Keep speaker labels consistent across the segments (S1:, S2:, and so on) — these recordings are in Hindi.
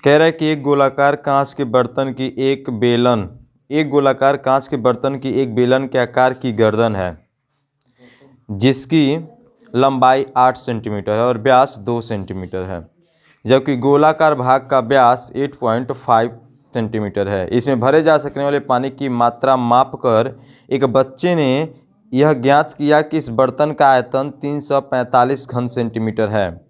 S1: कह रहा है कि एक गोलाकार कांच के बर्तन की एक बेलन के आकार की गर्दन है जिसकी लंबाई 8 सेंटीमीटर है और व्यास 2 सेंटीमीटर है, जबकि गोलाकार भाग का व्यास 8.5 सेंटीमीटर है। इसमें भरे जा सकने वाले पानी की मात्रा मापकर एक बच्चे ने यह ज्ञात किया कि इस बर्तन का आयतन 345 घन सेंटीमीटर है।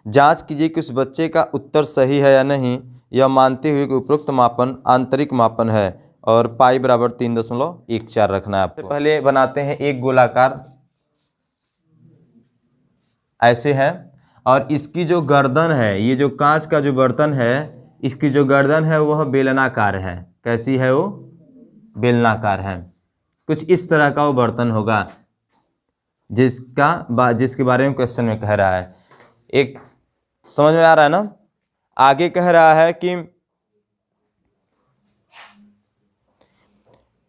S1: जांच कीजिए कि उस बच्चे का उत्तर सही है या नहीं, यह मानते हुए कि उपरोक्त मापन आंतरिक मापन है और पाई बराबर 3.14 रखना है आपको। पहले बनाते हैं एक गोलाकार, ऐसे है, और इसकी जो गर्दन है, ये जो कांच का जो बर्तन है, इसकी जो गर्दन है वह बेलनाकार है। कैसी है वो? बेलनाकार है। कुछ इस तरह का वो बर्तन होगा जिसके बारे में क्वेश्चन में कह रहा है। एक समझ में आ रहा है ना? आगे कह रहा है कि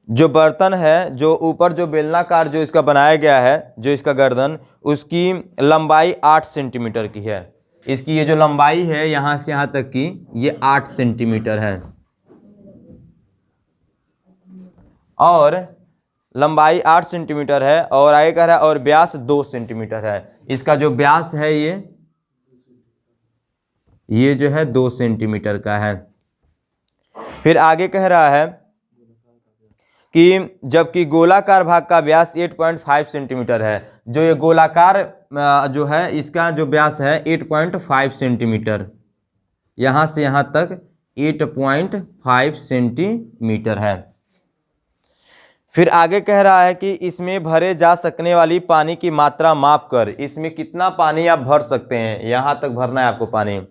S1: जो बर्तन है, जो ऊपर जो बेलनाकार जो इसका बनाया गया है, जो इसका गर्दन, उसकी लंबाई 8 सेंटीमीटर की है। इसकी ये जो लंबाई है यहाँ से यहाँ तक की, ये 8 सेंटीमीटर है और लंबाई 8 सेंटीमीटर है। और आगे कह रहा है और व्यास 2 सेंटीमीटर है। इसका जो व्यास है ये जो है 2 सेंटीमीटर का है। फिर आगे कह रहा है कि जबकि गोलाकार भाग का व्यास 8.5 सेंटीमीटर है। जो ये गोलाकार जो है, इसका जो व्यास है 8.5 सेंटीमीटर, यहाँ से यहाँ तक 8.5 सेंटीमीटर है। फिर आगे कह रहा है कि इसमें भरे जा सकने वाली पानी की मात्रा माप कर, इसमें कितना पानी आप भर सकते हैं, यहाँ तक भरना है आपको पानी।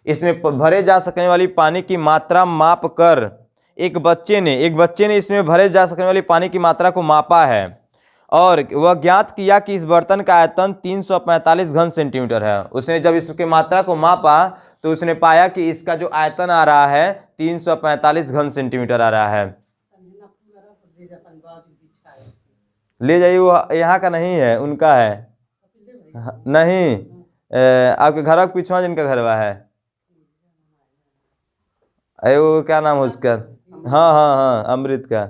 S1: इसमें भरे जा सकने वाली पानी की मात्रा माप कर एक बच्चे ने इसमें भरे जा सकने वाली पानी की मात्रा को मापा है और वह ज्ञात किया कि इस बर्तन का आयतन 345 घन सेंटीमीटर है। उसने जब इसकी मात्रा को मापा तो उसने पाया कि इसका जो आयतन आ रहा है 345 घन सेंटीमीटर आ रहा है। ले जाइए, वो यहाँ का नहीं है, उनका है। नहीं, आपके घर का पिछवा जिनका घरवा है, अरे वो क्या नाम है उसका? हाँ हाँ हाँ, अमृत का।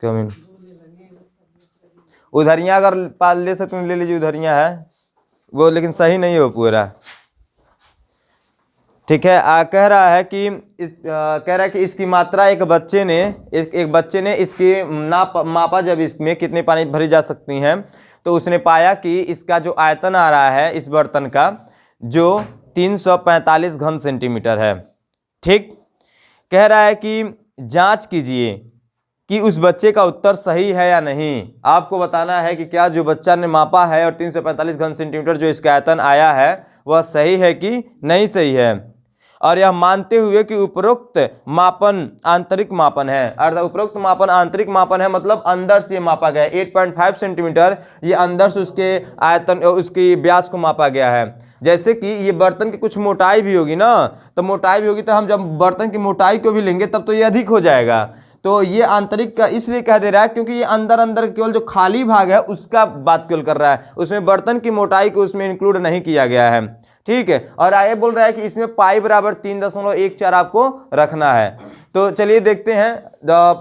S1: कमिन उधरिया अगर पाल ले सकते ले लीजिए, उधरिया है वो, लेकिन सही नहीं हो पूरा। ठीक है। कह रहा है कि इसकी मात्रा एक बच्चे ने इसकी मापा जब इसमें कितने पानी भरी जा सकती हैं, तो उसने पाया कि इसका जो आयतन आ रहा है इस बर्तन का, जो 345 घन सेंटीमीटर है। ठीक। कह रहा है कि जांच कीजिए कि उस बच्चे का उत्तर सही है या नहीं। आपको बताना है कि क्या जो बच्चा ने मापा है और 345 घन सेंटीमीटर जो इसका आयतन आया है वह सही है कि नहीं सही है। और यह मानते हुए कि उपरोक्त मापन आंतरिक मापन है। अर्थात उपरोक्त मापन आंतरिक मापन है, मतलब अंदर से मापा गया है। 8.5 सेंटीमीटर ये अंदर से उसके आयतन, उसकी व्यास को मापा गया है। जैसे कि ये बर्तन की कुछ मोटाई भी होगी ना, तो मोटाई भी होगी, तो हम जब बर्तन की मोटाई को भी लेंगे तब तो ये अधिक हो जाएगा। तो ये आंतरिक का इसलिए कह दे रहा है क्योंकि ये अंदर केवल जो खाली भाग है उसका बात केवल कर रहा है, उसमें बर्तन की मोटाई को उसमें इंक्लूड नहीं किया गया है। ठीक है। और आगे बोल रहा है कि इसमें पाई बराबर 3.14 आपको रखना है। तो चलिए देखते हैं,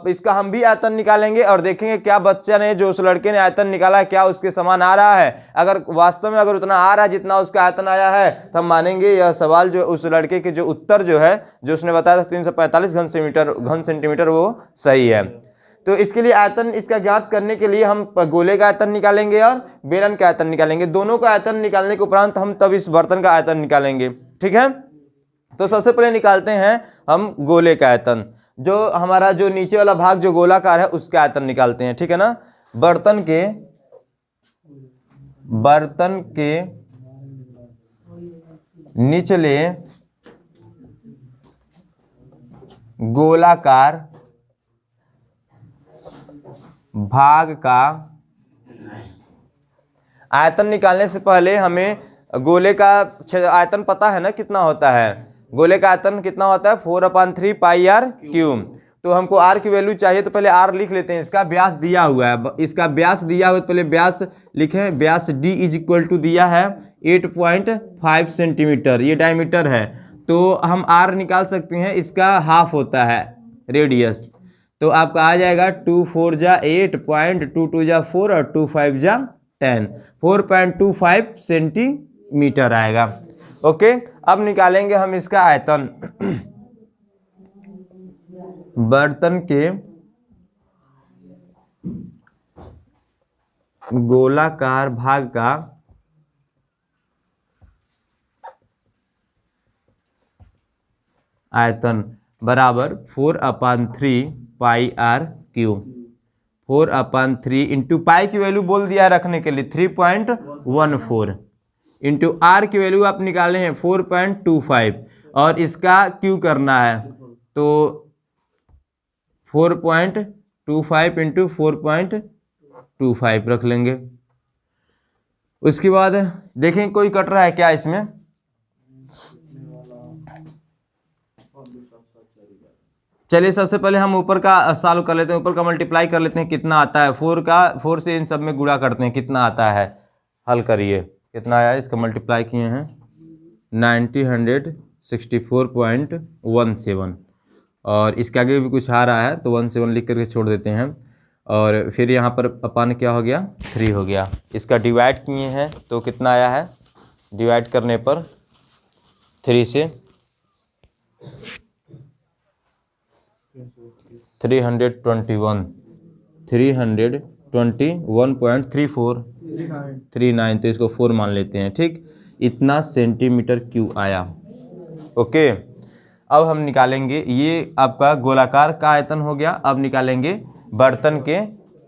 S1: इसका हम भी आयतन निकालेंगे और देखेंगे क्या बच्चा ने, जो उस लड़के ने आयतन निकाला है, क्या उसके समान आ रहा है। अगर वास्तव में अगर उतना आ रहा है जितना उसका आयतन आया है, तो हम मानेंगे यह सवाल जो उस लड़के के जो उत्तर जो है, जो उसने बताया था 345 घन सेंटीमीटर, वो सही है। तो इसके लिए आयतन इसका ज्ञात करने के लिए हम गोले का आयतन निकालेंगे और बेलन का आयतन निकालेंगे। दोनों का आयतन निकालने के उपरांत हम तब इस बर्तन का आयतन निकालेंगे। ठीक है। तो सबसे पहले निकालते हैं हम गोले का आयतन। जो हमारा जो नीचे वाला भाग जो गोलाकार है उसका आयतन निकालते हैं। ठीक है ना। बर्तन के निचले गोलाकार भाग का आयतन निकालने से पहले हमें गोले का आयतन पता है ना कितना होता है। गोले का आयतन कितना होता है? 4/3 पाई आर क्यूब। तो हमको आर की वैल्यू चाहिए, तो पहले आर लिख लेते हैं। इसका व्यास दिया हुआ है, इसका व्यास दिया हुआ है, तो पहले व्यास लिखें। व्यास डी इज इक्वल टू दिया है 8.5 सेंटीमीटर ये डायमीटर है। तो हम r निकाल सकते हैं, इसका हाफ होता है रेडियस। तो आपका आ जाएगा 2 4 जा 8 2 2 जा 4 और 2 5 जा 10, 4.25 सेंटीमीटर आएगा। ओके, अब निकालेंगे हम इसका आयतन। बर्तन के गोलाकार भाग का आयतन बराबर 4/3 पाई आर क्यूब। 4/3 इंटू पाई की वैल्यू बोल दिया रखने के लिए 3.14 इंटू आर की वैल्यू आप निकाले हैं 4.25 और इसका क्यू करना है तो 4.25 इंटू 4.25 रख लेंगे। उसके बाद देखें कोई कट रहा है क्या इसमें। चलिए सबसे पहले हम ऊपर का सॉल्व कर लेते हैं, ऊपर का मल्टीप्लाई कर लेते हैं कितना आता है। 4 से इन सब में गुणा करते हैं कितना आता है, हल करिए कितना आया। इसका मल्टीप्लाई किए हैं 164.17 और इसके आगे भी कुछ आ रहा है तो 17 लिख करके छोड़ देते हैं। और फिर यहाँ पर अपन क्या हो गया 3 हो गया। इसका डिवाइड किए हैं तो कितना आया है, डिवाइड करने पर 3 से 321.3439 तो इसको 4 मान लेते हैं। ठीक, इतना सेंटीमीटर क्यूब आया। ओके, अब हम निकालेंगे ये आपका गोलाकार का आयतन हो गया। अब निकालेंगे बर्तन के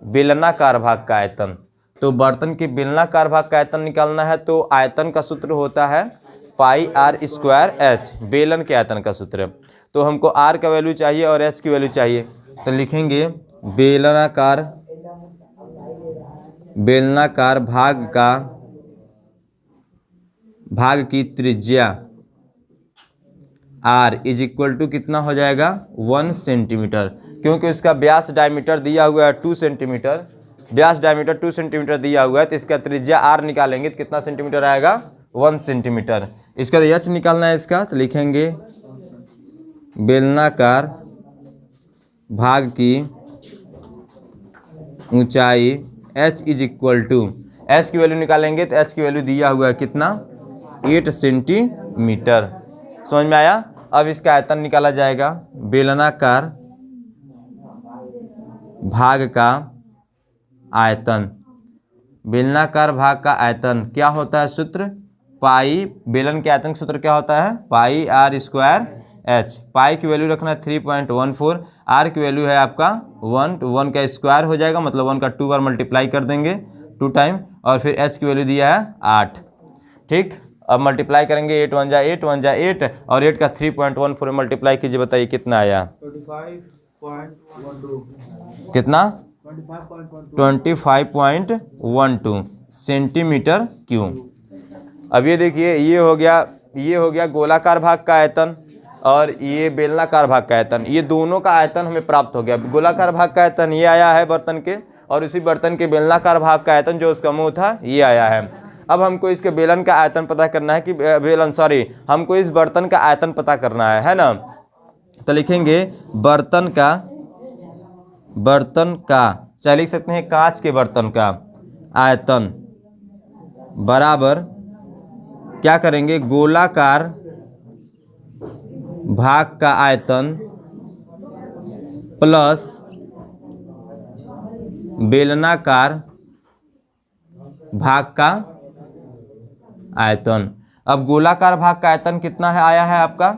S1: बेलनाकार भाग का आयतन। तो बर्तन के बेलनाकार भाग का आयतन निकालना है तो आयतन का सूत्र होता है पाई आर स्क्वायर एच, बेलन के आयतन का सूत्र। तो हमको आर का वैल्यू चाहिए और एच की वैल्यू चाहिए तो लिखेंगे बेलनाकार भाग की त्रिज्या r इज इक्वल टू कितना हो जाएगा 1 सेंटीमीटर, क्योंकि उसका व्यास डायमीटर दिया हुआ है 2 सेंटीमीटर, व्यास डायमीटर 2 सेंटीमीटर दिया हुआ है तो इसका त्रिज्या r निकालेंगे तो कितना सेंटीमीटर आएगा 1 सेंटीमीटर। इसका h निकालना है इसका तो लिखेंगे बेलनाकार भाग की ऊंचाई h is equal to, h की वैल्यू निकालेंगे तो h की वैल्यू दिया हुआ है कितना 8 सेंटीमीटर। समझ में आया। अब इसका आयतन निकाला जाएगा बेलनाकार भाग का आयतन। बेलनाकार भाग का आयतन क्या होता है सूत्र, पाई, बेलन के आयतन का सूत्र क्या होता है पाई आर स्क्वायर एच। पाई की वैल्यू रखना है 3.14, आर की वैल्यू है आपका 1, तो 1 का स्क्वायर हो जाएगा मतलब 1 का 2 बार मल्टीप्लाई कर देंगे 2 टाइम, और फिर एच की वैल्यू दिया है 8। ठीक, अब मल्टीप्लाई करेंगे 8 1 जा 8 1 जा 8 और 8 का 3.14 मल्टीप्लाई कीजिए, बताइए कितना आया
S2: 25.12
S1: कितना
S2: 25.12
S1: 25.12 सेंटीमीटर क्यूब। अब ये देखिए ये हो गया गोलाकार भाग का आयतन और ये बेलनाकार भाग का आयतन, ये दोनों का आयतन हमें प्राप्त हो गया। गोलाकार भाग का आयतन ये आया है बर्तन के, और उसी बर्तन के बेलनाकार भाग का आयतन जो उसका मुंह था ये आया है। अब हमको इसके बेलन का आयतन पता करना है कि हमको इस बर्तन का आयतन पता करना है ना। तो लिखेंगे बर्तन का चाहे लिख सकते हैं कांच के बर्तन का आयतन बराबर क्या करेंगे गोलाकार भाग का आयतन प्लस बेलनाकार भाग का आयतन। अब गोलाकार भाग का आयतन कितना है आया है आपका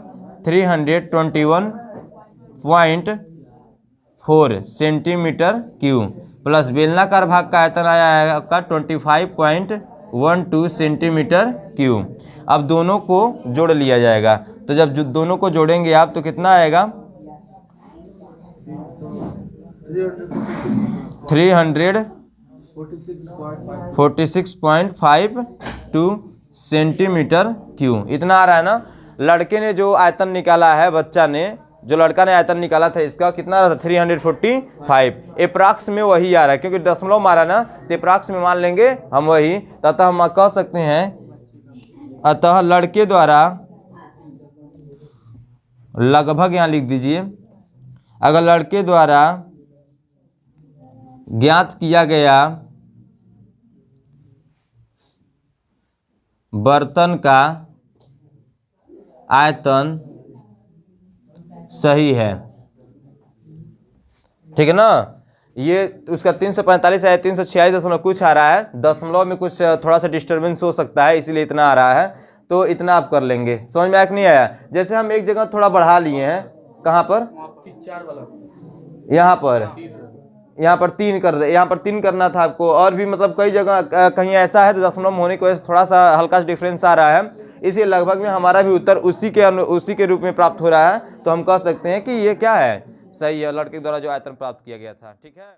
S1: 321.4 सेंटीमीटर क्यूब, प्लस बेलनाकार भाग का आयतन आया है आपका 25.12 सेंटीमीटर क्यूब। अब दोनों को जोड़ लिया जाएगा, तो जब दोनों को जोड़ेंगे आप तो कितना आएगा 346.52 सेंटीमीटर क्यूब इतना आ रहा है ना। लड़के ने जो आयतन निकाला है, बच्चा ने जो लड़का ने आयतन निकाला था इसका कितना आ रहा था 345। एप्रॉक्स में वही आ रहा है क्योंकि दशमलव मारा ना, तो एप्रॉक्स में मान लेंगे हम वही, तथा हम कह सकते हैं अतः लड़के द्वारा, लगभग यहाँ लिख दीजिए, अगर लड़के द्वारा ज्ञात किया गया बर्तन का आयतन सही है, ठीक है ना। ये उसका 345 है, 346 दशमलव कुछ आ रहा है, दशमलव में कुछ थोड़ा सा डिस्टर्बेंस हो सकता है, इसीलिए इतना आ रहा है। तो इतना आप कर लेंगे। समझ में आया कि नहीं आया? जैसे हम एक जगह थोड़ा बढ़ा लिए हैं, कहाँ पर, यहाँ पर 3 कर दे, यहाँ पर 3 करना था आपको। और भी मतलब कई जगह कहीं ऐसा है तो दशमलव होने की वजह से थोड़ा सा हल्का सा डिफरेंस आ रहा है, इसलिए लगभग में हमारा भी उत्तर उसी के रूप में प्राप्त हो रहा है। तो हम कह सकते हैं कि ये क्या है, सही है, लड़के द्वारा जो आयतन प्राप्त किया गया था। ठीक है।